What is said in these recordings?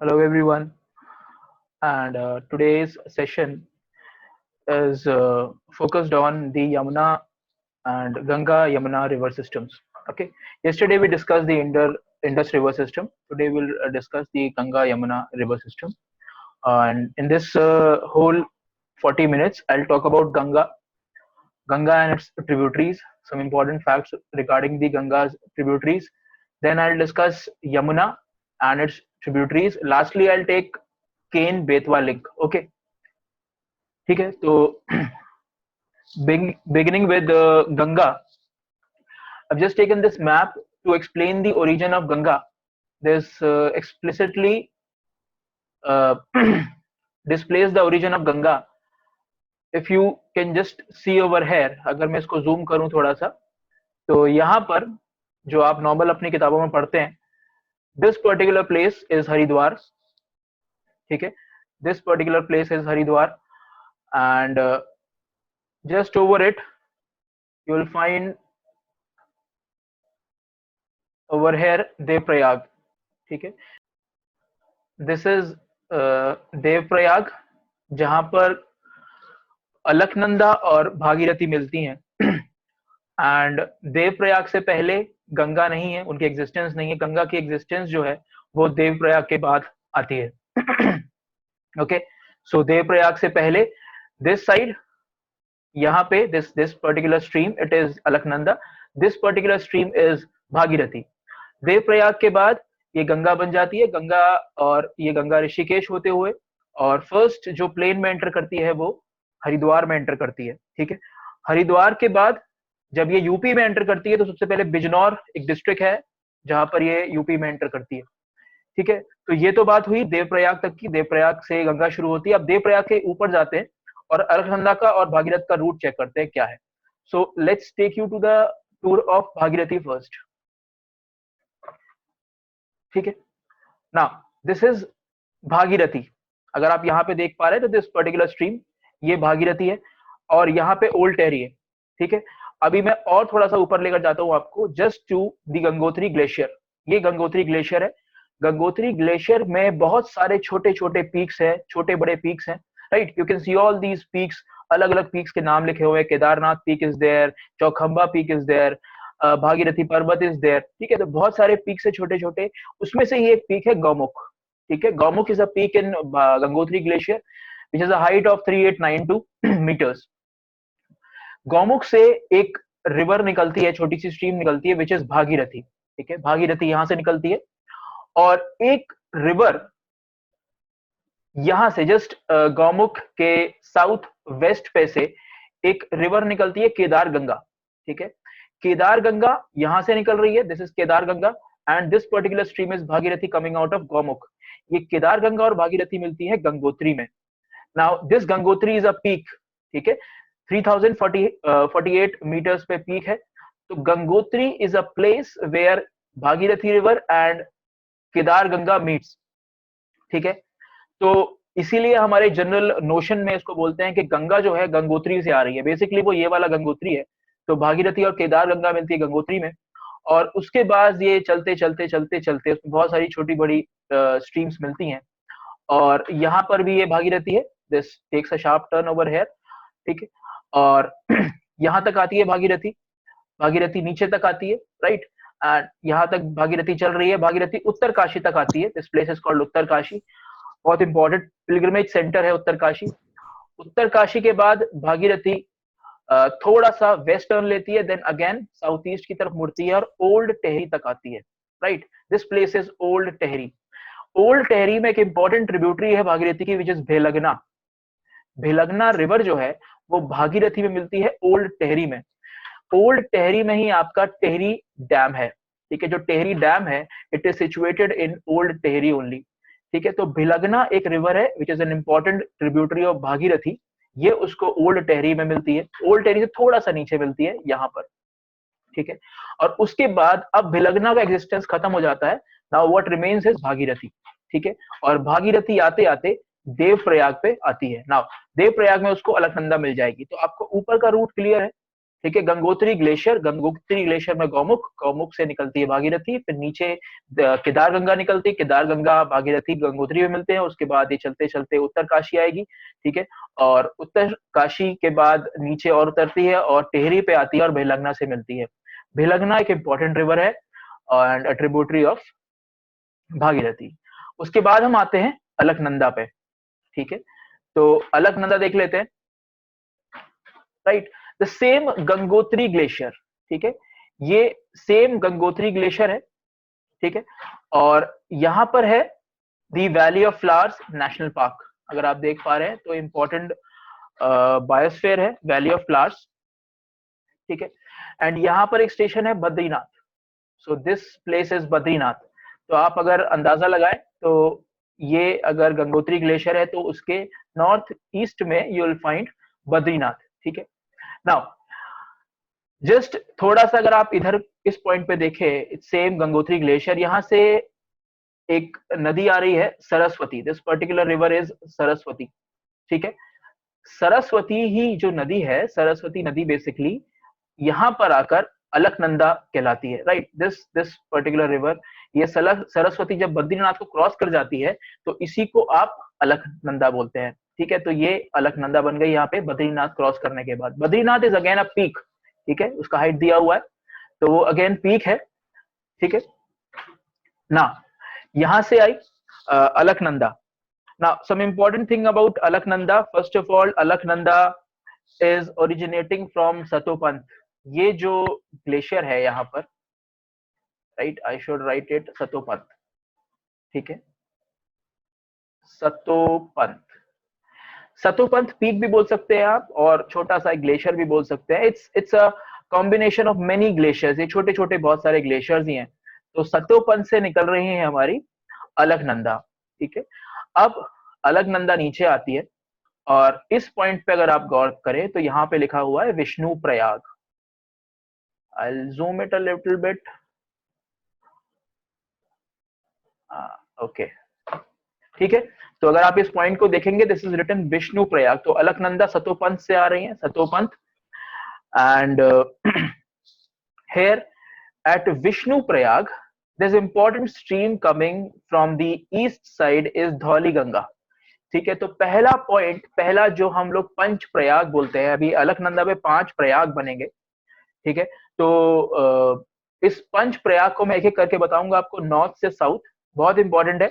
Hello everyone, and today's session is focused on the Yamuna and Ganga Yamuna river systems. Okay, yesterday we discussed the Indus river system. Today we'll discuss the Ganga Yamuna river system. And in this whole 40 minutes, I'll talk about Ganga and its tributaries, some important facts regarding the Ganga's tributaries. Then I'll discuss Yamuna and its tributaries. Lastly, I'll take Kane Betwa link. Okay, ठीक है तो beginning with Ganga. I've just taken this map to explain the origin of Ganga. This explicitly uh, displays the origin of Ganga. If you can just see over here, अगर मैं इसको zoom करूं थोड़ा सा, तो यहाँ पर जो आप नॉर्मल अपनी किताबों में पढ़ते हैं, this particular place is Haridwar. ठीक है, this particular place is Haridwar, and just over it you will find over here Devprayag. ठीक है, this is देवप्रयाग, जहां पर अलकनंदा और भागीरथी मिलती हैं. एंड देवप्रयाग से पहले गंगा नहीं है, उनकी एग्जिस्टेंस नहीं है. गंगा की एग्जिस्टेंस जो है वो देवप्रयाग के बाद आती है. ओके, सो देवप्रयाग से पहले दिस साइड, यहाँ पे this particular stream it is Alaknanda, this particular stream is Bhagirathi. Devprayag के बाद ये गंगा बन जाती है. गंगा और ये गंगा ऋषिकेश होते हुए और फर्स्ट जो प्लेन में एंटर करती है वो हरिद्वार में एंटर करती है. ठीक है, हरिद्वार के बाद जब ये यूपी में एंटर करती है तो सबसे पहले बिजनौर एक डिस्ट्रिक्ट है जहां पर ये यूपी में एंटर करती है. ठीक है, तो ये तो बात हुई देवप्रयाग तक की. देवप्रयाग से गंगा शुरू होती है. अब देवप्रयाग के ऊपर जाते हैं और अलकनंदा का और भागीरथ का रूट चेक करते हैं क्या है. So let's take you to the tour of Bhagirathi first. ठीक है, नाउ दिस इज भागीरथी. अगर आप यहाँ पे देख पा रहे हैं तो दिस पर्टिकुलर स्ट्रीम ये भागीरथी है और यहाँ पे ओल्ड टेहरी है. ठीक है, अभी मैं और थोड़ा सा ऊपर लेकर जाता हूँ आपको just to the Gangotri glacier. ये गंगोत्री ग्लेशियर है. गंगोत्री ग्लेशियर में बहुत सारे छोटे छोटे पीक्स हैं, छोटे बड़े पीक्स हैं. Right, you can see all these peaks. अलग अलग पीक्स के नाम लिखे हुए हैं. Kedarnath peak is there, Chaukhamba peak is there, Bhagirathi Parvat is there. ठीक है, तो बहुत सारे पीक्स है छोटे छोटे. उसमें से ही एक पीक है गौमुख. ठीक है, Gaumukh is a peak in Gangotri glacier which is a height of 3892 meters. Gaumukh से एक रिवर निकलती है, छोटी सी स्ट्रीम निकलती है विच इज भागीरथी. ठीक है, भागीरथी यहां से निकलती है और एक रिवर यहां से जस्ट गौमुख के साउथ वेस्ट पे से एक रिवर निकलती है केदार गंगा. ठीक है, केदार गंगा यहां से निकल रही है. This is Kedar Ganga and this particular stream is Bhagirathi coming out of Gaumukh. ये केदार गंगा और भागीरथी मिलती है गंगोत्री में. Now this Gangotri is a peak. ठीक है, 3048 meters पे पीक है. तो Gangotri is a place where Bhagirathi river and Kedar Ganga meets. ठीक है, तो इसीलिए हमारे जनरल नोशन में इसको बोलते हैं कि गंगा जो है गंगोत्री से आ रही है. बेसिकली वो ये वाला गंगोत्री है. तो भागीरथी और केदार गंगा मिलती है गंगोत्री में और उसके बाद ये चलते चलते चलते चलते उसमें बहुत सारी छोटी बड़ी स्ट्रीम्स मिलती हैं और यहाँ पर भी ये भागीरथी है. This takes a sharp turn over here. ठीक है, और यहाँ तक आती है भागीरथी. भागीरथी नीचे तक आती है. राइट, एंड यहाँ तक भागीरथी चल रही है. भागीरथी उत्तर काशी तक आती है. दिस प्लेस इज कॉल्ड उत्तर काशी. बहुत इंपॉर्टेंट पिलग्रिमेज सेंटर है उत्तर काशी. उत्तर काशी के बाद भागीरथी थोड़ा सा वेस्ट टर्न लेती है, देन अगेन साउथ ईस्ट की तरफ मुड़ती है और ओल्ड टेहरी तक आती है. Right, this place is old Tehri. Old Tehri में एक इंपॉर्टेंट ट्रिब्यूटरी है भागीरथी की विच इज भेलगना. भेलगना रिवर जो है वो भागीरथी में मिलती है ओल्ड टेहरी में. ओल्ड टेहरी में ही आपका टेहरी डैम है. ठीक है, जो टेहरी डैम है it is situated in old Tehri only. ठीक है, तो भेलगना एक रिवर है which is an important tributary of Bhagirathi. ये उसको ओल्ड टेहरी में मिलती है. ओल्ड टेहरी से थोड़ा सा नीचे मिलती है यहाँ पर. ठीक है, और उसके बाद अब भेलगना का एग्जिस्टेंस खत्म हो जाता है. Now what remains is Bhagirathi. ठीक है, और भागीरथी आते आते देवप्रयाग पे आती है. नाउ देवप्रयाग में उसको अलकनंदा मिल जाएगी. तो आपको ऊपर का रूट क्लियर है. ठीक है। गंगोत्री ग्लेशियर में गौमुख से निकलती है भागीरथी, फिर नीचे केदार गंगा निकलती है, केदार गंगा भागीरथी गंगोत्री में मिलते हैं, उसके बाद ये चलते चलते उत्तर काशी आएगी, ठीक है, और उत्तर काशी के बाद नीचे और उतरती है और टेहरी पे आती है और भिलंगना से मिलती है। भिलंगना एक इंपॉर्टेंट रिवर है एंड ट्रिब्यूटरी ऑफ भागीरथी। उसके बाद हम आते हैं अलकनंदा पे, ठीक है। तो अलकनंदा देख लेते हैं, right. The same Gangotri glacier, ठीक है, ये सेम गंगोत्री ग्लेशियर है, ठीक है, और यहां पर है the valley of flowers national park. अगर आप देख पा रहे हैं तो इंपॉर्टेंट बायोस्फीयर है वैली ऑफ फ्लावर्स, ठीक है। एंड यहाँ पर एक स्टेशन है Badrinath, so this place is Badrinath. तो आप अगर अंदाजा लगाएं तो ये अगर गंगोत्री ग्लेशियर है तो उसके नॉर्थ ईस्ट में यू विल फाइंड बद्रीनाथ, ठीक है। नाउ जस्ट थोड़ा सा अगर आप इधर इस पॉइंट पे देखें, सेम गंगोत्री ग्लेशियर, यहां से एक नदी आ रही है Saraswati, this particular river is Saraswati, ठीक है। सरस्वती ही जो नदी है, सरस्वती नदी बेसिकली यहां पर आकर अलकनंदा कहलाती है, राइट। दिस पर्टिकुलर रिवर, ये सरस्वती जब बद्रीनाथ को क्रॉस कर जाती है तो इसी को आप अलकनंदा बोलते हैं, ठीक है। तो ये अलकनंदा बन गई यहाँ पे बद्रीनाथ क्रॉस करने के बाद। Badrinath is again a peak, ठीक है, उसका हाइट दिया हुआ है तो वो अगेन पीक है, ठीक है ना। यहां से आई Alaknanda. Now, some important thing about Alaknanda. First of all, Alaknanda is originating from Satopant. ये जो ग्लेशियर है यहाँ पर, right, I should write it Satopanth, ठीक है, सतोपंथ। सतोपंथ पीक भी बोल सकते हैं आप और छोटा सा ग्लेशियर भी बोल सकते हैं। It's a combination of many glaciers, ये छोटे छोटे बहुत सारे ग्लेशियर्स ही हैं। तो सतोपंथ से निकल रही है हमारी अलकनंदा, ठीक है। अब अलकनंदा नीचे आती है और इस पॉइंट पे अगर आप गौर करें तो यहाँ पे लिखा हुआ है Vishnu Prayag. I'll zoom it a little bit. Okay, ठीक है। तो अगर आप इस पॉइंट को देखेंगे, this is written Vishnu Prayag. तो अलकनंदा सतोपंथ से आ रही है, Satopanth. And here at Vishnu Prayag, there's important stream coming from the east side is Dhauli Ganga, ठीक है। तो पहला पॉइंट, पहला जो हम लोग पंच प्रयाग बोलते हैं, अभी अलकनंदा में 5 प्रयाग बनेंगे, ठीक है। तो इस पंच प्रयाग को मैं एक एक करके बताऊंगा आपको, नॉर्थ से साउथ, बहुत इंपॉर्टेंट है।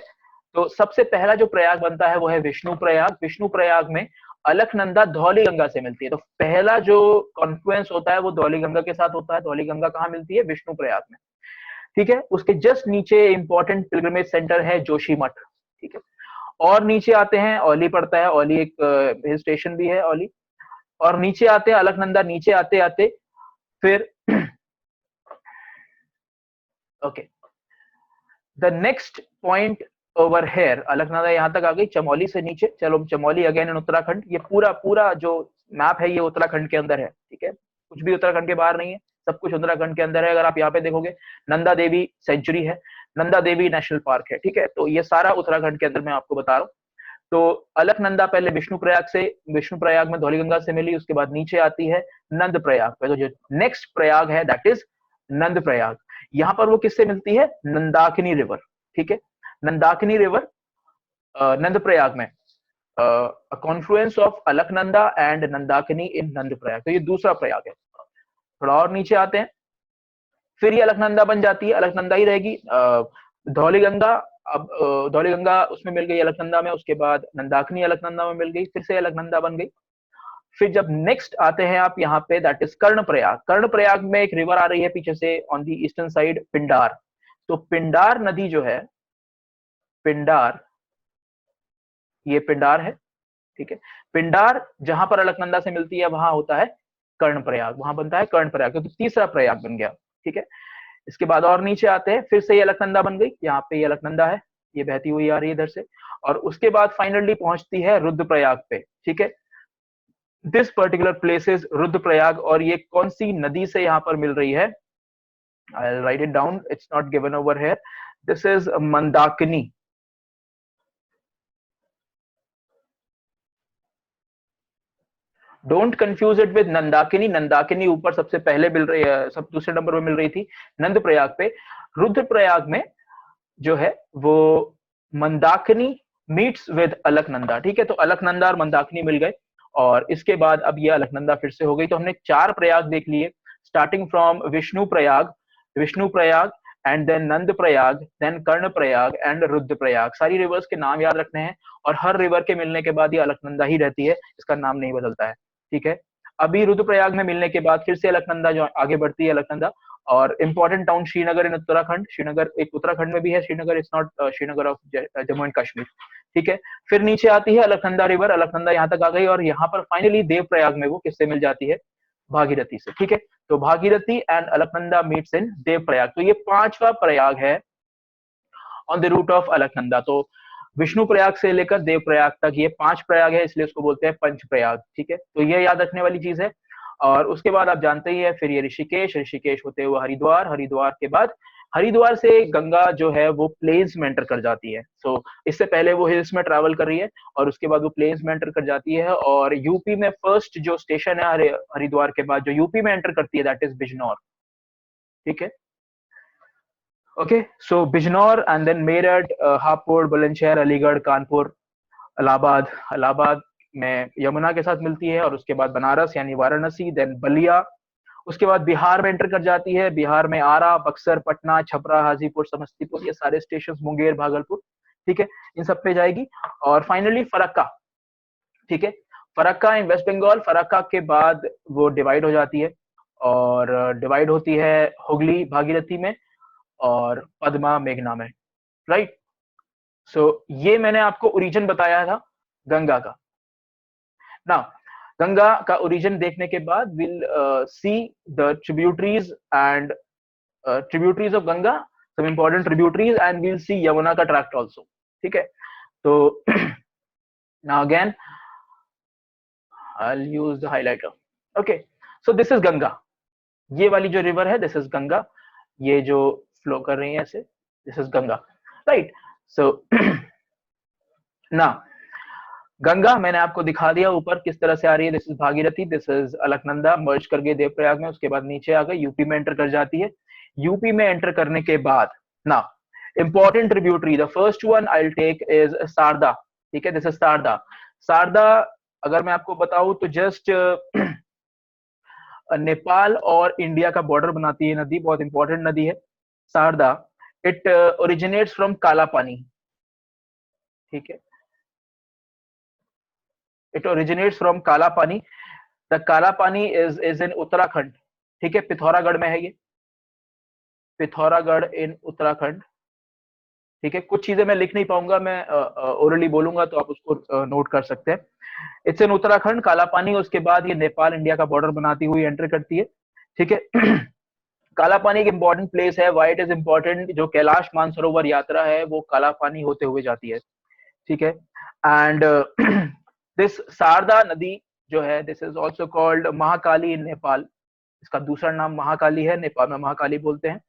तो सबसे पहला जो प्रयाग बनता है वो है विष्णु प्रयाग। विष्णु प्रयाग में अलकनंदा धौली गंगा से मिलती है। तो पहला जो कॉन्फ्लुएंस होता है वो धौली गंगा के साथ होता है। धौली गंगा कहाँ मिलती है? विष्णु प्रयाग में, ठीक है। उसके जस्ट नीचे इंपॉर्टेंट पिलग्रिमेज सेंटर है जोशीमठ, ठीक है। और नीचे आते हैं, औली पड़ता है, औली एक हिल स्टेशन भी है औली। और नीचे आते हैं अलकनंदा, नीचे आते आते फिर okay, the next point over here, Alaknanda यहां तक आ गई, चमोली से नीचे। चलो चमोली अगेन इन उत्तराखंड, ये पूरा पूरा जो मैप है ये उत्तराखंड के अंदर है, ठीक है। कुछ भी उत्तराखंड के बाहर नहीं है, सब कुछ उत्तराखंड के अंदर है। अगर आप यहाँ पे देखोगे, नंदा देवी सेंचुरी है, नंदा देवी नेशनल पार्क है, ठीक है। तो ये सारा उत्तराखंड के अंदर मैं आपको बता रहा हूँ। तो अलकनंदा पहले विष्णु प्रयाग में धौलीगंगा से मिली, उसके बाद नीचे आती है नंद प्रयाग पे। तो जो नेक्स्ट प्रयाग है दैट इज नंद प्रयाग। यहाँ पर वो किससे मिलती है? नंदाकिनी रिवर, ठीक है। नंदाकिनी रिवर नंद प्रयाग में, confluence of Alaknanda and Nandakini in Nand Prayag. तो ये दूसरा प्रयाग है। थोड़ा और नीचे आते हैं, फिर ये अलकनंदा बन जाती है, अलकनंदा ही रहेगी। धौलीगंगा, अब धौलीगंगा उसमें मिल गई अलकनंदा में, उसके बाद नंदाकिनी अलकनंदा में मिल गई, फिर से अलकनंदा बन गई। फिर जब नेक्स्ट आते हैं आप यहाँ पे, दैट इज कर्णप्रयाग। कर्णप्रयाग में एक रिवर आ रही है पीछे से on the eastern side, Pindar. तो पिंडार नदी जो है, पिंडार, ये पिंडार है, ठीक है। पिंडार जहां पर अलकनंदा से मिलती है वहां होता है कर्णप्रयाग, वहां बनता है कर्णप्रयाग। तो तीसरा प्रयाग बन गया, ठीक है। इसके बाद और नीचे आते हैं, फिर से ये अलकनंदा बन गई, यहाँ पे ये अलकनंदा है, ये बहती हुई आ रही है इधर से। और उसके बाद फाइनली पहुंचती है रुद्रप्रयाग पे, ठीक है। This particular place is Rudraprayag. और ये कौन सी नदी से यहाँ पर मिल रही है? I will write it down, it's not given over here. This is Mandakini, don't confuse it with Nandakini. Nandakini ऊपर सबसे पहले मिल रही है, सब दूसरे नंबर पे मिल रही थी नंद प्रयाग पे। रुद्रप्रयाग में जो है वो मंदाकिनी मीट्स विद अलकनंदा। ठीक है, तो अलकनंदा और मंदाकिनी मिल गए और इसके बाद अब ये अलकनंदा फिर से हो गई। तो हमने 4 प्रयाग देख लिए, starting from Vishnu Prayag and then Nand Prayag, then Karn Prayag and Rudra Prayag. सारी रिवर्स के नाम याद रखने हैं और हर रिवर के मिलने के बाद ये अलकनंदा ही रहती है, इसका नाम नहीं बदलता है। ठीक है, अभी रुद्रप्रयाग में मिलने के बाद फिर से अलकनंदा जो आगे बढ़ती है अलकनंदा। और इंपॉर्टेंट टाउन श्रीनगर इन उत्तराखंड, श्रीनगर एक उत्तराखंड में भी है Srinagar, it's not Srinagar of Jammu and Kashmir. ठीक है, फिर नीचे आती है अलकनंदा रिवर, अलकनंदा यहाँ तक आ गई और यहाँ पर फाइनली देवप्रयाग में वो किससे मिल जाती है, भागीरथी से। ठीक है, तो Bhagirathi and Alaknanda meets in Devprayag. तो ये 5वां प्रयाग है on the route of Alaknanda. तो विष्णु प्रयाग से लेकर देव प्रयाग तक ये 5 प्रयाग है, इसलिए उसको बोलते हैं पंच प्रयाग। ठीक है, तो ये याद रखने वाली चीज है। और उसके बाद आप जानते ही है फिर ये ऋषिकेश, ऋषिकेश होते हुए हरिद्वार, हरिद्वार के बाद हरिद्वार से गंगा जो है वो प्लेन्स में एंटर कर जाती है। सो इससे पहले वो हिल्स में ट्रैवल कर रही है और उसके बाद वो प्लेन्स में एंटर कर जाती है। और यूपी में फर्स्ट जो स्टेशन है हरिद्वार के बाद जो यूपी में एंटर करती है दैट इज बिजनौर। ठीक है, okay, so Bijnor and then Meerut, Hapur, Bulandshahr, Aligarh, Kanpur, Allahabad. Allahabad में यमुना के साथ मिलती है और उसके बाद बनारस यानी वाराणसी, देन बलिया। उसके बाद बिहार में एंटर कर जाती है, बिहार में आरा, बक्सर, पटना, छपरा, हाजीपुर, समस्तीपुर, ये सारे स्टेशन, मुंगेर, भागलपुर। ठीक है, इन सब पे जाएगी। और फाइनली फरक्का। ठीक है, फरक्का इन वेस्ट बंगाल, फरक्का के बाद वो डिवाइड हो जाती है और डिवाइड होती है हुगली भागीरथी में और पद्मा मेघना में। राइट, सो ये मैंने आपको ओरिजिन बताया था गंगा का ना। गंगा का ओरिजिन देखने के बाद will see the tributaries and tributaries of Ganga, some important tributaries, and will see Yamuna का ट्रैक्ट आल्सो। ठीक है, तो now again I'll use the highlighter. Okay, so this is Ganga. ये वाली जो रिवर है दिस इज गंगा, ये जो फ्लो कर रही है ऐसे, दिस इज गंगा। राइट, सो ना गंगा मैंने आपको दिखा दिया ऊपर किस तरह से आ रही है। This is Bhagirathi, this is Alaknanda, merge कर गई देवप्रयाग में, उसके बाद नीचे आ गई यूपी में एंटर कर जाती है। यूपी में एंटर करने के बाद ना important tributary, the first one I will take is Sharda. ठीक है, दिस इज शारदा। शारदा अगर मैं आपको बताऊं तो जस्ट नेपाल और इंडिया का बॉर्डर बनाती है नदी, बहुत इंपॉर्टेंट नदी है शारदा। इट ओरिजिनेट्स फ्रॉम काला पानी। ठीक है, इट ओरिजिनेट्स फ्रॉम काला पानी। द काला पानी इज इन उत्तराखंड। ठीक है, पिथौरागढ़ में है ये, पिथौरागढ़ इन उत्तराखंड। ठीक है, कुछ चीजें मैं लिख नहीं पाऊंगा, मैं ओरली बोलूंगा तो आप उसको नोट कर सकते हैं। इट्स इन उत्तराखंड, काला पानी। उसके बाद ये नेपाल इंडिया का बॉर्डर बनाती हुई एंटर करती है। ठीक है, काला पानी एक इंपॉर्टेंट प्लेस है। वाई इट इज इंपॉर्टेंट, जो कैलाश मानसरोवर यात्रा है वो काला पानी होते हुए जाती है। ठीक है, एंड दिस शारदा नदी जो है this is also called Mahakali in Nepal. इसका दूसरा नाम महाकाली है, नेपाल में महाकाली बोलते हैं।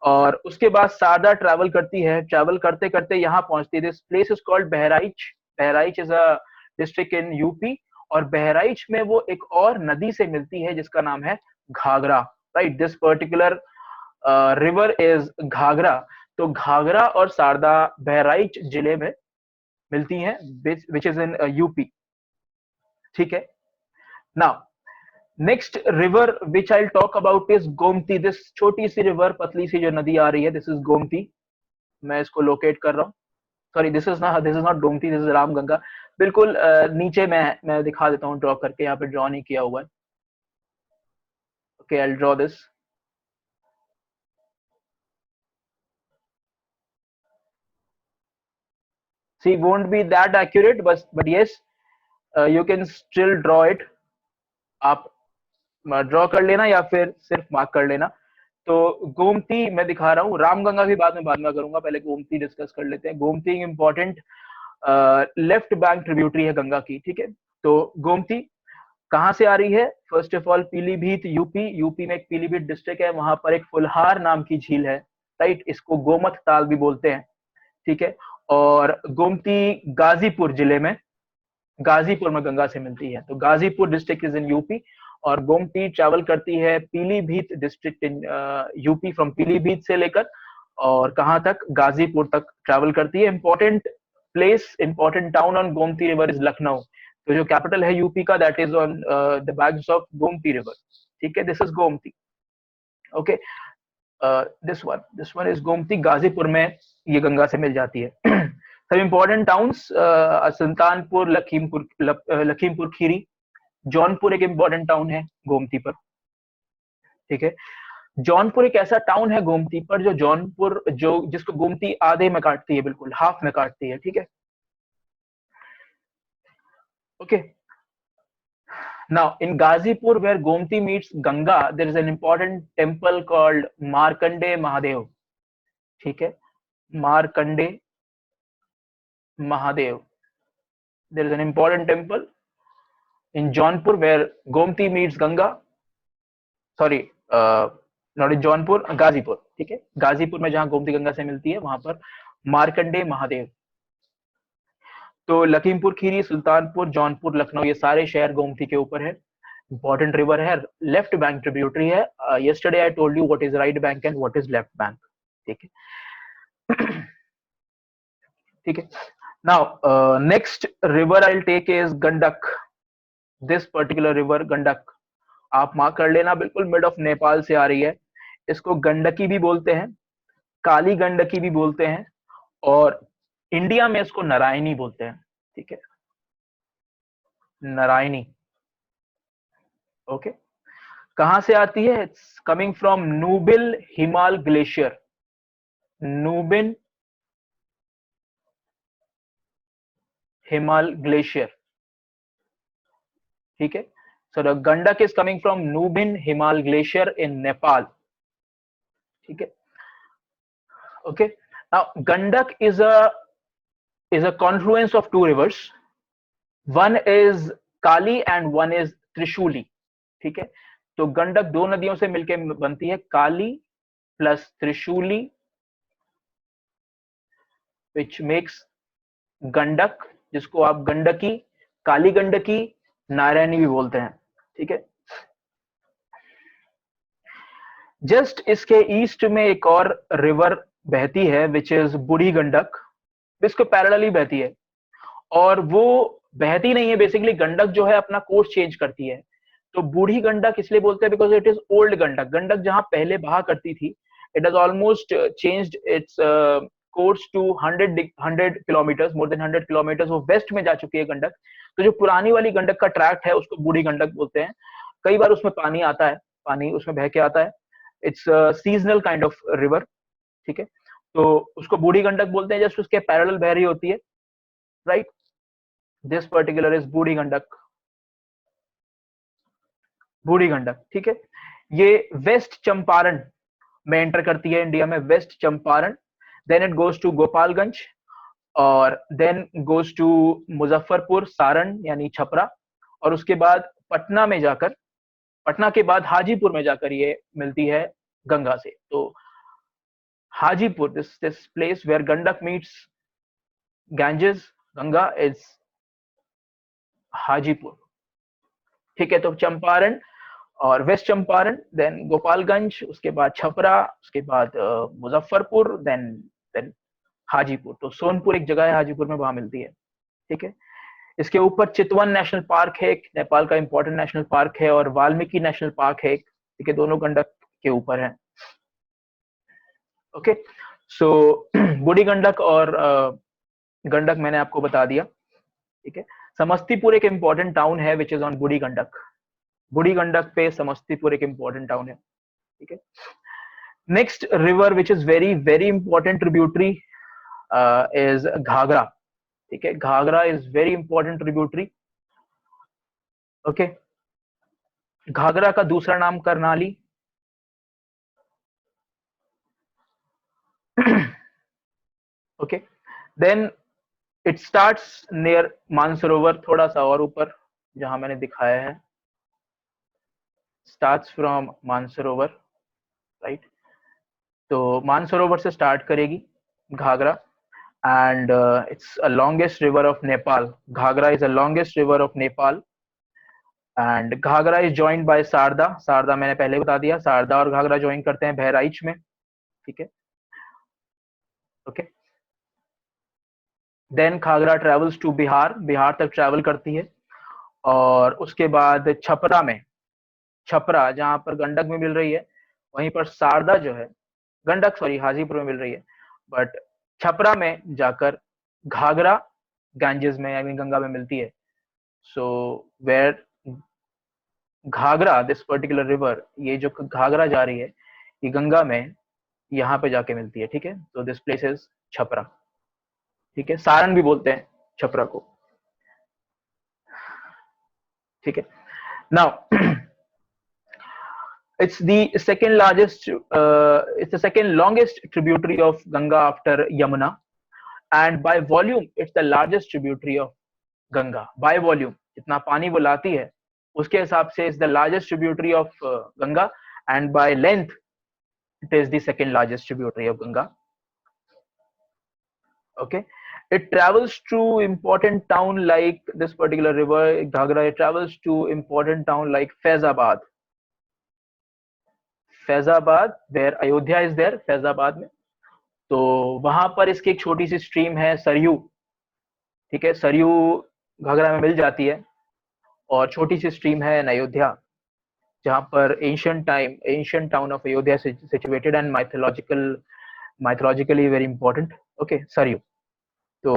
और उसके बाद शारदा ट्रैवल करती है, ट्रैवल करते करते यहाँ पहुंचती है। This place is called Bahraich. Bahraich is a district in UP और बहराइच में वो एक और नदी से मिलती है जिसका नाम है Ghaghara. Right, this particular river is Ghaghara. तो घाघरा और शारदा बहराइच जिले में मिलती हैं, विच इज इन यूपी। ठीक है, now next river which I talk about is Gomti. This छोटी सी रिवर, पतली सी जो नदी आ रही है, दिस इज गोमती। मैं इसको लोकेट कर रहा हूँ। Sorry, this is not Gomti, this is Ramganga. बिल्कुल नीचे मैं दिखा देता हूँ ड्रॉ करके, यहाँ पे ड्रॉ नहीं किया हुआ है। Okay, I draw this. See, won't be that accurate, but yes, you can still draw it. आप ड्रॉ कर लेना या फिर सिर्फ मार्क कर लेना। तो गोमती मैं दिखा रहा हूँ, रामगंगा भी बाद में करूंगा, पहले गोमती डिस्कस कर लेते हैं। Gomti important left bank tributary है गंगा की। ठीक है, तो गोमती कहाँ से आ रही है? First of all Pilibhit, UP. UP में एक पीलीभीत डिस्ट्रिक्ट है, वहां पर एक फुलहार नाम की झील है। राइट, इसको गोमत ताल भी बोलते हैं। ठीक है, और गोमती गाजीपुर जिले में गाजीपुर में गंगा से मिलती है। तो Ghazipur district is in UP, और गोमती ट्रैवल करती है Pilibhit district in UP, from Pilibhit से लेकर और कहाँ तक, गाजीपुर तक ट्रैवल करती है। Important place, important town on Gomti river is Lucknow. तो जो कैपिटल है यूपी का, that is on the banks of Gomti river. ठीक है, this is Gomti. Okay, this one is Gomti, Ghazipur में ये गंगा से मिल जाती है। सब इंपॉर्टेंट टाउन्स, सुल्तानपुर, लखीमपुर खीरी, जौनपुर एक इंपॉर्टेंट टाउन है गोमती पर। ठीक है, जौनपुर एक ऐसा टाउन है गोमती पर जो जौनपुर जो जिसको गोमती आधे में काटती है, बिल्कुल हाफ में काटती है। ठीक है, okay. Now, in Gazipur, where Gomti meets Ganga, there is an important temple called Markande Mahadev. ठीक है, Markande Mahadev. There is an important temple in Jaunpur where Gomti meets Ganga. Sorry, not in Jaunpur, Gazipur. ठीक है, गाजीपुर में जहां गोमती गंगा से मिलती है वहां पर मार्कंडे महादेव। तो लखीमपुर खीरी, सुल्तानपुर, जौनपुर, लखनऊ, ये सारे शहर गोमती के ऊपर है। इंपॉर्टेंट रिवर है, लेफ्ट बैंक ट्रिब्यूटरी है। Yesterday I told you what is right bank and what is left bank. ठीक है, ठीक है। Now next river I will take is Gandak. This particular river Gandak, आप मार्क कर लेना, बिल्कुल मिड ऑफ नेपाल से आ रही है। इसको गंडकी भी बोलते हैं, काली गंडकी भी बोलते हैं, और इंडिया में इसको नारायणी बोलते हैं। ठीक है, नारायणी। ओके, कहां से आती है? इट्स कमिंग फ्रॉम नूबिल हिमाल ग्लेशियर। नूबिन हिमाल ग्लेशियर। ठीक है, so the Gandak is coming from Nubine Himal glacier in Nepal. ठीक है, okay. Now Gandak is a confluence of two rivers. One is Kali and one is Trishuli. ठीक है, तो गंडक दो नदियों से मिलकर बनती है, Kali plus Trishuli, which makes Gandak, जिसको आप गंडकी, काली गंडकी, नारायणी भी बोलते हैं। ठीक है, जस्ट इसके ईस्ट में एक और रिवर बहती है विच इज बूढ़ी गंडक, इसको पैरेलली बहती है, और वो बहती नहीं है, बेसिकली गंडक जो है अपना कोर्स चेंज करती है। तो बूढ़ी गंडक इसलिए बोलते हैं because it is old Gandak. Gandak जहां पहले बहा करती थी, it has almost changed its course to 100 kilometre, more than 100 kilometre, वो वेस्ट में जा चुकी है गंडक। तो जो पुरानी वाली गंडक का ट्रैक्ट है उसको बूढ़ी गंडक बोलते हैं। कई बार उसमें पानी आता है, पानी उसमें बह के आता है, it's seasonal kind of river. ठीक है, तो उसको बूढ़ी गंडक बोलते हैं, जस्ट उसके पैरेलल बह रही होती है, राइट। दिस पर्टिकुलर इज बूढ़ी गंडक, बूढ़ी गंडक। ठीक है, ये वेस्ट चंपारण में एंटर करती है, इंडिया में west Champaran, then it goes to Gopalganj, और then goes to Muzaffarpur, Saran यानी छपरा, और उसके बाद पटना में जाकर, पटना के बाद हाजीपुर में जाकर ये मिलती है गंगा से। तो Hajipur, this place where Gandak meets Ganges, Ganga, is Hajipur. ठीक है, तो चंपारण और वेस्ट चंपारण, देन गोपालगंज, उसके बाद छपरा, उसके बाद मुजफ्फरपुर, देन हाजीपुर। तो सोनपुर एक जगह है हाजीपुर में, वहां मिलती है। ठीक है, इसके ऊपर चितवन नेशनल पार्क है, एक नेपाल का इंपॉर्टेंट नेशनल पार्क है, और वाल्मीकि नेशनल पार्क है एक। ठीक है, दोनों गंडक के ऊपर है। ओके, सो बूढ़ी गंडक और गंडक मैंने आपको बता दिया। ठीक है, समस्तीपुर एक इंपॉर्टेंट टाउन है विच इज ऑन बूढ़ी गंडक। बूढ़ी गंडक पे समस्तीपुर एक इंपॉर्टेंट टाउन है। ठीक है, next river which is very very important tributary is Ghaghra. ठीक है, Ghaghra is very important tributary. Okay, Ghaghra का दूसरा नाम Karnali. Okay, then it starts near Mansarovar, थोड़ा सा और ऊपर जहां मैंने दिखाया है, स्टार्ट्स फ्रॉम मानसरोवर, राइट। तो मानसरोवर से स्टार्ट करेगी Ghaghara, and it's a longest river of Nepal. Ghagra is the longest river of Nepal, and Ghagra is joined by Sarda. Sarda मैंने पहले बता दिया, Sarda और Ghagra join करते हैं बहराइच में, ठीक है, okay. Then Ghaghra travels to Bihar, Bihar तक ट्रेवल करती है, और उसके बाद छपरा में, छपरा जहां पर गंडक में मिल रही है, वहीं पर शारदा जो है, गंडक सॉरी हाजीपुर में मिल रही है, बट छपरा में जाकर घाघरा गैंजेस में यानी गंगा में मिलती है। So where Ghaghra, this particular river, ये जो घाघरा जा रही है, ये गंगा में यहाँ पे जाके मिलती है, ठीक है। तो दिस प्लेस इज छपरा, ठीक है, सारण भी बोलते हैं छपरा को, ठीक है। Now it's the second largest, it's the second longest tributary of Ganga after Yamuna, and by volume it's the largest tributary of Ganga. By volume, जितना पानी वो लाती है उसके हिसाब से is the largest tributary of Ganga, and by length it is the second largest tributary of Ganga. Okay, it travels to important town like this particular river Ghagra. It travels to important town like Faizabad. Faizabad, where Ayodhya is there, Faizabad में, तो वहां पर इसकी एक छोटी सी stream है सरयू, ठीक है, सरयू घाघरा में मिल जाती है, और छोटी सी स्ट्रीम है अयोध्या, जहां पर ancient town of Ayodhya situated and mythologically very important, okay, Saryu. तो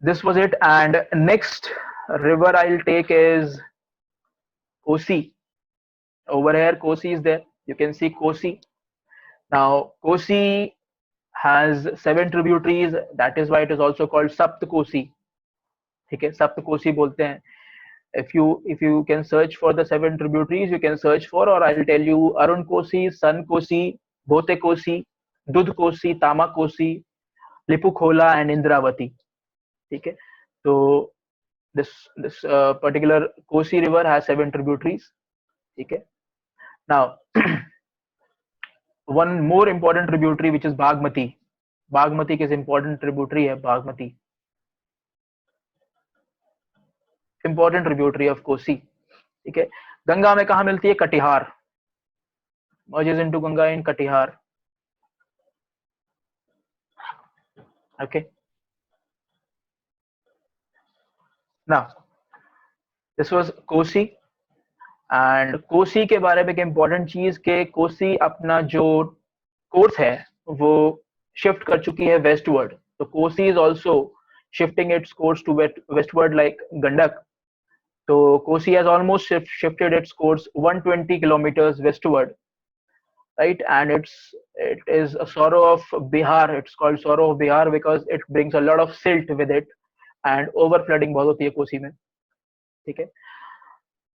this was it, and next river I'll take is Kosi. Over here Kosi is there, you can see Kosi. Now Kosi has 7 tributaries, that is why it is also called Sapt Kosi, ठीक है, सप्त कोसी बोलते हैं। if you can search for the 7 tributaries, you can search for, or I'll tell you, Arun Kosi, San Kosi, Bhote Kosi, Dudh Kosi, Tama Kosi, Lipukhola and Indravati, ठीक है। तो this particular Kosi river has 7 tributaries, ठीक है। Now one more important tributary which is Bagmati. Bagmati is important tributary है, Bagmati important tributary of Kosi, ठीक है। गंगा में कहाँ मिलती है? Katihar, merges into Ganga in Katihar, okay। Now this was Kosi, and Kosi के बारे में एक इम्पोर्टेंट चीज के कोसी अपना जो कोर्स है वो शिफ्ट कर चुकी है वेस्टवर्ड, तो Kosi is also shifting its course to westward like Gandak. तो Kosi has almost shifted its course 120 kilometres westward, right, and it is a sorrow of Bihar, it's called sorrow of Bihar because it brings a lot of silt with it and over flooding बहुत होती है कोसी में, ठीक है।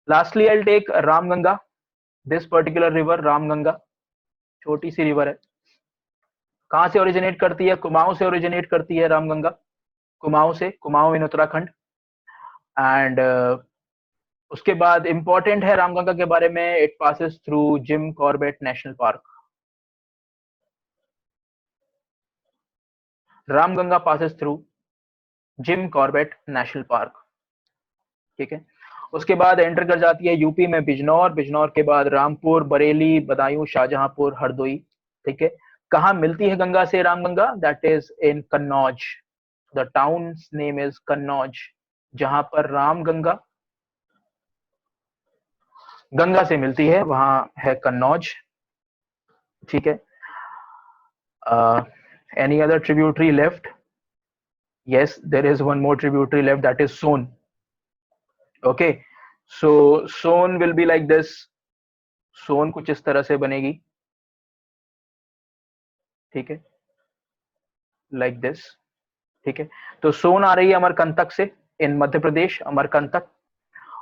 Lastly, I'll take Ramganga. This particular river, Ramganga, छोटी सी river है। कहाँ से ओरिजिनेट करती है? कुमाऊं से ओरिजिनेट करती है रामगंगा, कुमाऊं से, कुमाऊं इन उत्तराखंड। एंड उसके बाद इंपॉर्टेंट है रामगंगा के बारे में, it passes through Jim Corbett national park. Ramganga passes through Jim Corbett national park, ठीक है। उसके बाद एंटर कर जाती है यूपी में बिजनौर, बिजनौर के बाद रामपुर, बरेली, बदायूं, शाहजहांपुर, हरदोई, ठीक है। कहाँ मिलती है गंगा से Ramganga? That is in Kannauj, the town name is Kannauj, जहां पर रामगंगा गंगा से मिलती है वहां है कन्नौज, ठीक है। Any other tributary left? yes, there is one more tributary left, that is Son, okay। so Son will be like this, Son कुछ इस तरह से बनेगी, ठीक है, like this, ठीक है। तो Son आ रही है अमरकंटक से, इन मध्य प्रदेश, अमरकंटक।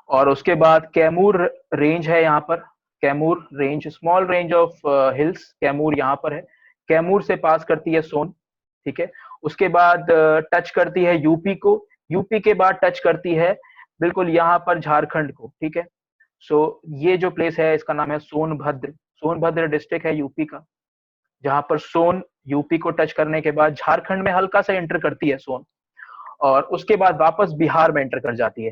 और उसके बाद कैमूर रेंज है यहाँ पर, Kaimur range, small range of hills, Kaimur यहाँ पर है, कैमूर से पास करती है सोन, ठीक है। उसके बाद टच करती है यूपी को, यूपी के बाद टच करती है बिल्कुल यहाँ पर झारखंड को, ठीक है। सो ये जो प्लेस है इसका नाम है सोनभद्र, सोनभद्र डिस्ट्रिक्ट है यूपी का, जहां पर सोन यूपी को टच करने के बाद झारखंड में हल्का सा एंटर करती है सोन, और उसके बाद वापस बिहार में एंटर कर जाती है,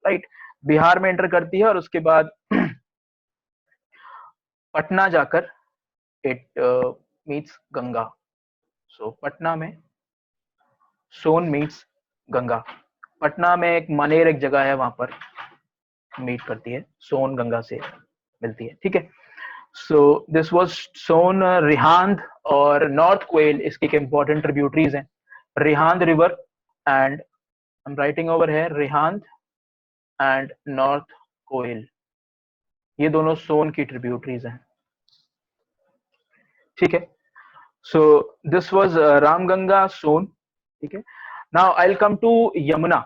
राइट। बिहार में एंटर करती है और उसके बाद पटना जाकर इट मीट्स गंगा। सो पटना में सोन मीट्स गंगा। पटना में एक मनेर एक जगह है, वहां पर मीट करती है, सोन गंगा से मिलती है, ठीक है। सो दिस वाज सोन। रिहांद और नॉर्थ कोयल इसकी एक इंपॉर्टेंट ट्रिब्यूटरीज हैं। Rihand river and I am writing over है रिहांद एंड नॉर्थ कोयल, ये दोनों सोन की ट्रिब्यूटरीज हैं, ठीक है। So this was Ramganga Son, ठीक है। Now I will come to Yamuna,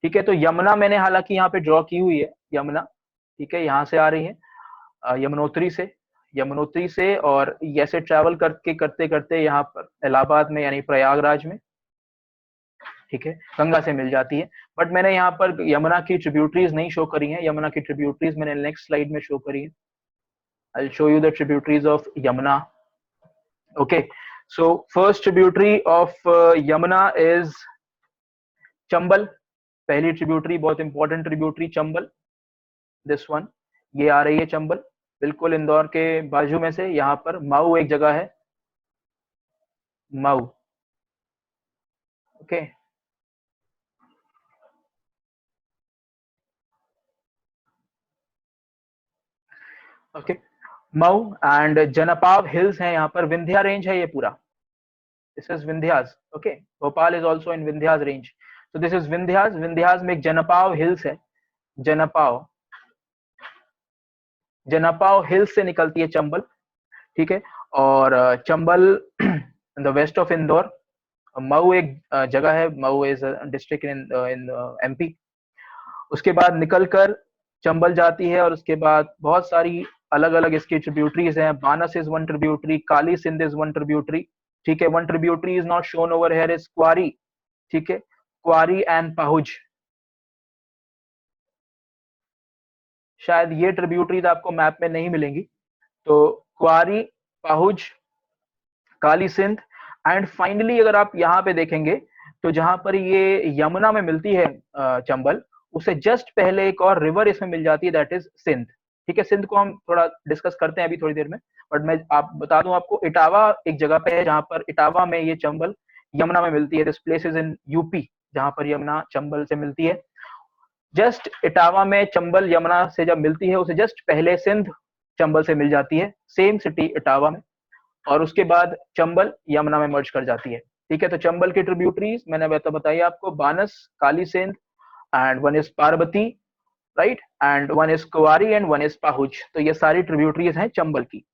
ठीक है। तो यमुना मैंने हालांकि यहाँ पे ड्रॉ की हुई है, यमुना, ठीक है, यहाँ से आ रही है यमुनोत्री से, यमुनोत्री से, और ऐसे ट्रैवल करके करते करते यहाँ पर इलाहाबाद में यानी प्रयागराज में, ठीक है, गंगा से मिल जाती है। बट मैंने यहाँ पर यमुना की ट्रिब्यूटरीज नहीं शो करी हैं, यमुना की ट्रिब्यूटरीज मैंने नेक्स्ट स्लाइड में शो करी है। I will show you the tributaries of Yamuna. Okay, so first tributary of Yamuna is Chambal. पहली ट्रिब्यूटरी, बहुत important tributary, Chambal, this one, ये आ रही है चंबल, बिल्कुल इंदौर के बाजू में से। यहाँ पर माऊ एक जगह है, Mhow, okay. Okay, Mhow and Janapav hills है यहाँ पर, विंध्या रेंज है ये पूरा, this is Vindhyas, okay. Bhopal is also in Vindhyas range, so this is Vindhyas. Vindhyas में एक जनपाव हिल्स है, जनपाव, जनपाव हिल्स से निकलती है चंबल, ठीक है। और Chambal in the west of Indore. Mhow एक जगह है, Mhow is district in in MP. उसके बाद निकलकर चंबल जाती है, और उसके बाद बहुत सारी अलग अलग इसकी ट्रिब्यूटरीज हैं। Banas is one tributary, Kali Sindh is one tributary, ठीक है। One tributary is not shown over here is Kwari, ठीक है, क्वारी एंड पाहुज। शायद ये ट्रिब्यूटरीज आपको मैप में नहीं मिलेंगी, तो क्वारी, पाहुज, काली सिंध, एंड फाइनली अगर आप यहाँ पे देखेंगे तो जहां पर ये यमुना में मिलती है चंबल, उससे जस्ट पहले एक और रिवर इसमें मिल जाती है, दैट इज सिंध, ठीक है। सिंध को हम थोड़ा डिस्कस करते हैं अभी थोड़ी देर में, बट मैं आप बता दूं आपको, इटावा एक जगह पे है, जहां पर इटावा में ये चंबल यमुना में मिलती है। This place is in UP, जहां पर यमुना चंबल से मिलती है। जस्ट इटावा में चंबल यमुना से जब मिलती है, उसे जस्ट पहले सिंध चंबल से मिल जाती है, सेम सिटी इटावा में, और उसके बाद चंबल यमुना में मर्ज कर जाती है, ठीक है। तो चंबल की ट्रिब्यूटरीज मैंने बताई आपको, Banas, Kali Sindh, and one is Parvati, right, and one is Kunwari and one is Pahuj. तो ये सारी ट्रिब्यूटरीज हैं चंबल की,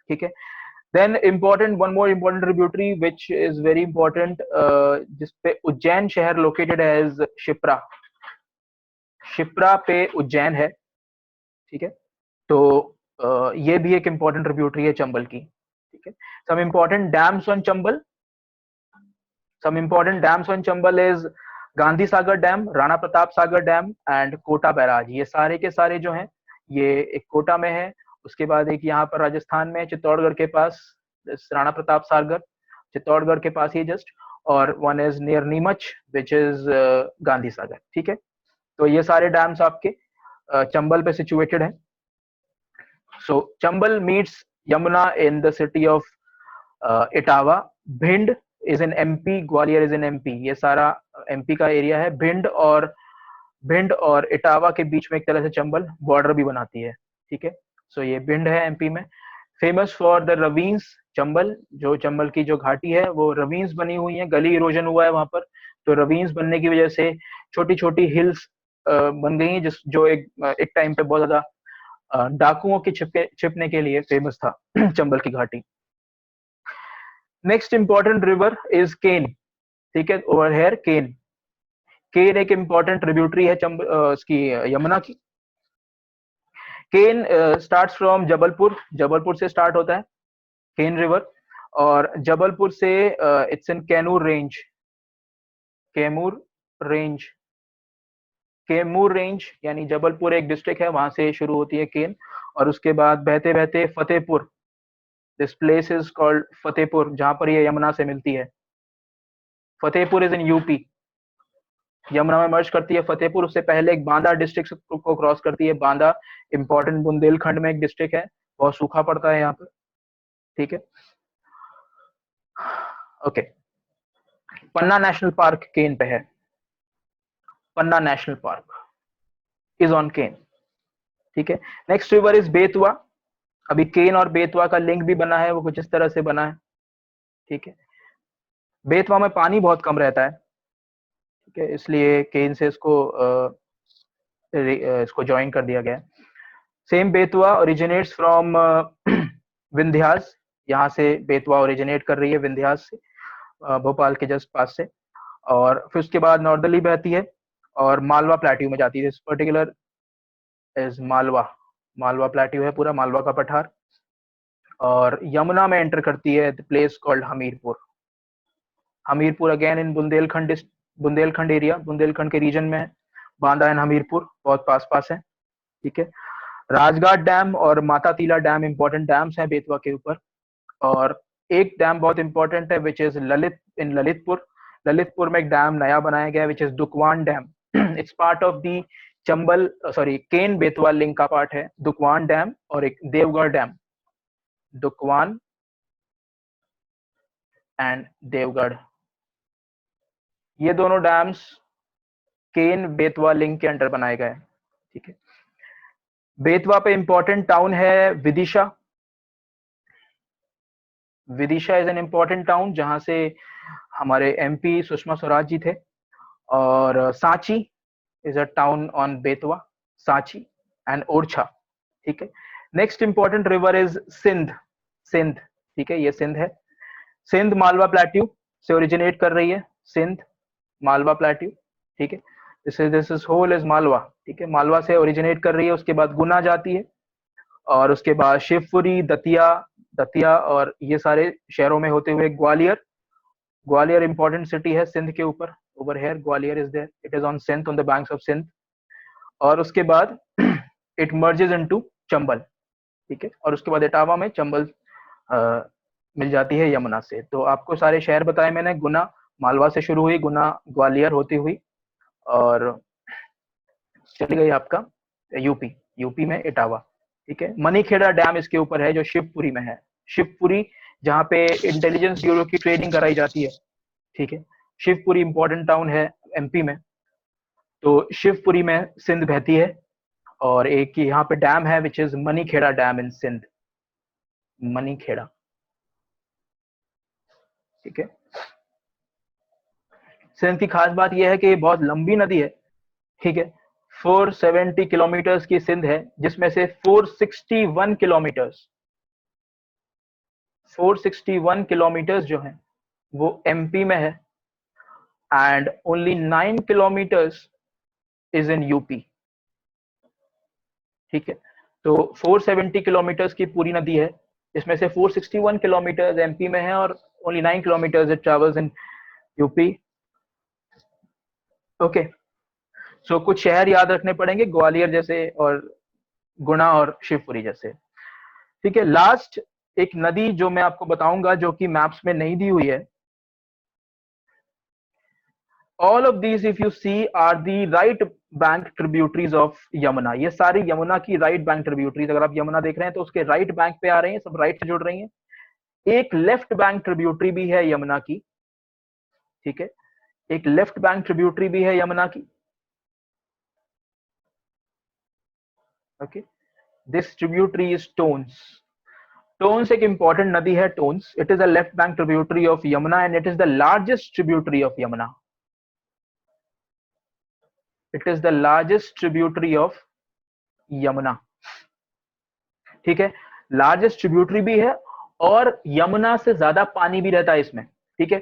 ठीक है। Then important, one more important tributary which is very important, जिसपे उज्जैन शहर लोकेटेड है, इज शिप्रा। शिप्रा पे उज्जैन है, ठीक है। तो ये भी एक इंपॉर्टेंट ट्रिब्यूटरी है चंबल की, ठीक है। Some important dams on Chambal, some important dams on Chambal is Gandhi Sagar dam, Rana Pratap Sagar dam and Kota barrage. ये सारे के सारे जो हैं, ये एक कोटा में है, उसके बाद एक यहाँ पर राजस्थान में चित्तौड़गढ़ के पास राणा प्रताप सागर, चित्तौड़गढ़ के पास ही जस्ट, और one is near Neemuch which is Gandhi Sagar, ठीक है। तो ये सारे डैम्स आपके चंबल पे सिचुएटेड है। So Chambal meets Yamuna in the city of Etawah. Bhind is in MP, Gwalior is in MP, ये सारा एमपी का एरिया है। भिंड और इटावा के बीच में एक तरह से चंबल बॉर्डर भी बनाती है, ठीक है। सो ये भिंड है एमपी में। फेमस फॉर द रवीन्स, चंबल, जो चंबल की जो घाटी है वो रवीन्स बनी हुई है, गली इरोजन हुआ है वहां पर, तो रवीन्स बनने की वजह से छोटी छोटी हिल्स बन गई हैं, जिस जो एक टाइम पे बहुत ज्यादा डाकुओं के छिपने के लिए फेमस था चंबल की घाटी। नेक्स्ट इंपॉर्टेंट रिवर इज केन, ठीक है, ओवर हेयर केन। केन एक इंपॉर्टेंट ट्रिब्यूटरी है इसकी यमुना की। केन स्टार्ट्स फ्रॉम जबलपुर, जबलपुर से स्टार्ट होता है केन रिवर, और जबलपुर से it's in Kaimur range, Kaimur range, Kaimur range यानी जबलपुर एक डिस्ट्रिक्ट है, वहां से शुरू होती है केन, और उसके बाद बहते बहते Fatehpur, this place is called Fatehpur, जहां पर ये यमुना से मिलती है। Fatehpur is in UP, Yamuna में मर्ज करती है फतेहपुर। उससे पहले एक बांदा डिस्ट्रिक्ट को क्रॉस करती है। बांदा इंपॉर्टेंट बुंदेलखंड में एक डिस्ट्रिक्ट है, बहुत सूखा पड़ता है यहाँ पर, ठीक है। ओके, पन्ना नेशनल पार्क केन पे है। पन्ना नेशनल पार्क इज ऑन केन, ठीक है। Next river is Betwa. अभी केन और बेतवा का लिंक भी बना है, वो कुछ इस तरह से बना है, ठीक है। बेतवा में पानी बहुत कम रहता है, ठीक है, इसलिए केन से इसको ज्वाइन कर दिया गया है। Same Betwa originates from Vindhyas, यहाँ से बेतवा ओरिजिनेट कर रही है विंध्यास से, भोपाल के जस्ट पास से। और फिर उसके बाद नॉर्दर्ली बहती है और मालवा प्लेट्यू में जाती है। इस particular is Malwa, Malwa plateau है पूरा, मालवा का पठार। और यमुना में एंटर करती है the place called Hamirpur. Hamirpur again in Bundelkhand, Bundelkhand area, Bundelkhand के रीजन में है। बांदा एंड हमीरपुर बहुत पास पास है, ठीक है। राजघाट डैम और माता तीला डैम इंपॉर्टेंट डैम्स हैं बेतवा के ऊपर। और एक डैम बहुत इंपॉर्टेंट है which is Lalit in Lalitpur. Lalitpur में एक डैम नया बनाया गया which is Dukwan dam. It's part of the Chambal sorry Ken Betwa link का पार्ट है दुकवान डैम और एक देवगढ़ डैम। दुकवान एंड देवगढ़, ये दोनों डैम्स केन बेतवा लिंक के अंडर बनाए गए, ठीक है। बेतवा पे इंपॉर्टेंट टाउन है Vidisha. Vidisha is an important town जहां से हमारे एमपी सुषमा स्वराज जी थे। और Sanchi is a town on Betwa, Sanchi and Orchha, ठीक है। Next important river is Sindh, Sindh, ठीक है, ये सिंध है। सिंध मालवा प्लेट्यू से ओरिजिनेट कर रही है, सिंध मालवा प्लेट्यू, ठीक है। This is whole is Malwa, ठीक है, मालवा से ओरिजिनेट कर रही है। उसके बाद गुना जाती है और उसके बाद शिवपुरी, दतिया, दतिया और ये सारे शहरों में होते हुए ग्वालियर। ग्वालियर इंपॉर्टेंट सिटी है सिंध के ऊपर, over here Gwalior is there, it is on Sindh, on the banks of Sindh. और उसके बाद इट मर्जेस इनटू चंबल, ठीक है। और उसके बाद इटावा में चंबल मिल जाती है यमुना से। तो आपको सारे शहर बताए मैंने, गुना मालवा से शुरू हुई, गुना ग्वालियर होती हुई और चली गई आपका यूपी, यूपी में इटावा, ठीक है। मनीखेड़ा डैम इसके ऊपर है जो शिवपुरी में है। शिवपुरी जहाँ पे इंटेलिजेंस ब्यूरो की ट्रेनिंग कराई जाती है, ठीक है। शिवपुरी इंपॉर्टेंट टाउन है एमपी में। तो शिवपुरी में सिंध बहती है। और एक यहाँ पे डैम है विच इज मनीखेड़ा डैम इन सिंध, मनीखेड़ा, ठीक है। सिंध की खास बात यह है कि बहुत लंबी नदी है, ठीक है। 470 किलोमीटर्स की सिंध है, जिसमें से 461 किलोमीटर्स, 461 किलोमीटर्स जो है वो एमपी में है and only 9 kilometres is in UP, ठीक है। तो 470 किलोमीटर्स की पूरी नदी है, इसमें से 461 किलोमीटर्स एमपी में है और only 9 kilometres it travels in UP, okay. So कुछ शहर याद रखने पड़ेंगे ग्वालियर जैसे और गुना और शिवपुरी जैसे, ठीक है। लास्ट एक नदी जो मैं आपको बताऊंगा जो कि मैप्स में नहीं दी हुई है। All of these if you see are the right bank tributaries of Yamuna. ये सारी यमुना की राइट बैंक ट्रिब्यूटरीज, अगर आप यमुना देख रहे हैं तो उसके राइट बैंक पे आ रही हैं, सब राइट से जुड़ रही हैं। एक लेफ्ट बैंक ट्रिब्यूटरी भी है यमुना की, ठीक है, एक लेफ्ट बैंक ट्रिब्यूटरी भी है यमुना की, okay. This tributary is Tons. Tons एक इंपॉर्टेंट नदी है, Tons, it is a left bank tributary of Yamuna and it is the largest tributary of Yamuna. It is the largest tributary of Yamuna, ठीक है। लार्जेस्ट ट्रिब्यूटरी भी है और यमुना से ज्यादा पानी भी रहता है इसमें, ठीक है।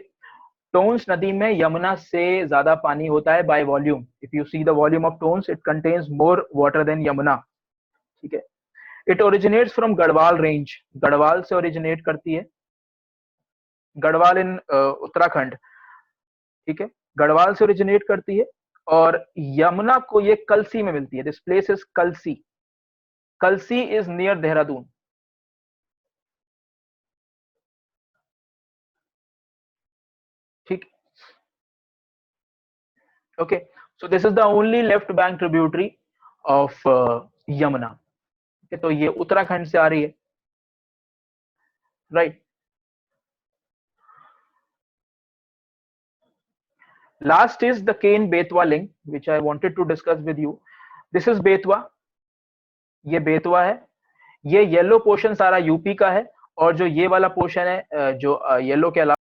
टोन्स नदी में यमुना से ज्यादा पानी होता है by volume. If you see the volume of Tons it contains more water than Yamuna, ठीक है। It originates from Garhwal range, Garhwal से ओरिजिनेट करती है, गढ़वाल इन उत्तराखंड, ठीक है, गढ़वाल से ओरिजिनेट करती है। और यमुना को ये कलसी में मिलती है, this place is Kalsi, Kalsi is near Dehradun, ठीक, okay, so this is the only left bank tributary of Yamuna. तो ये उत्तराखंड से आ रही है, right. Last is the Kane Betwa link, which I wanted to discuss with you. This is Betwa, ये बेतवा है, ये येलो पोर्शन सारा यूपी का है, और जो ये वाला पोर्शन है जो येलो के अलावा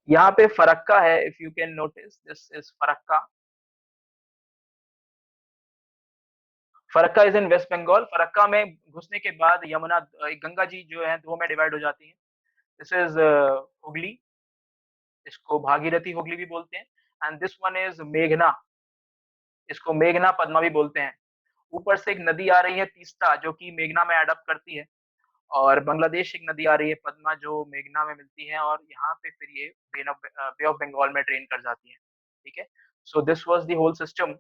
यहाँ पे फरक्का है, if you can notice this is Farakka. Farakka is in West Bengal. Farakka में घुसने के बाद यमुना गंगा जी जो है दो में डिवाइड हो जाती है। दिस इज हुगली, इसको भागीरथी हुगली भी बोलते हैं, एंड दिस वन इज मेघना, इसको मेघना पद्मा भी बोलते हैं। ऊपर से एक नदी आ रही है तीस्ता, जो कि मेघना में एडअप करती है, और बांग्लादेश एक नदी आ रही है पद्मा, जो मेघना में मिलती है, और यहाँ पे फिर ये बे ऑफ बंगाल में ड्रेन कर जाती है। ठीक है, so this was the whole system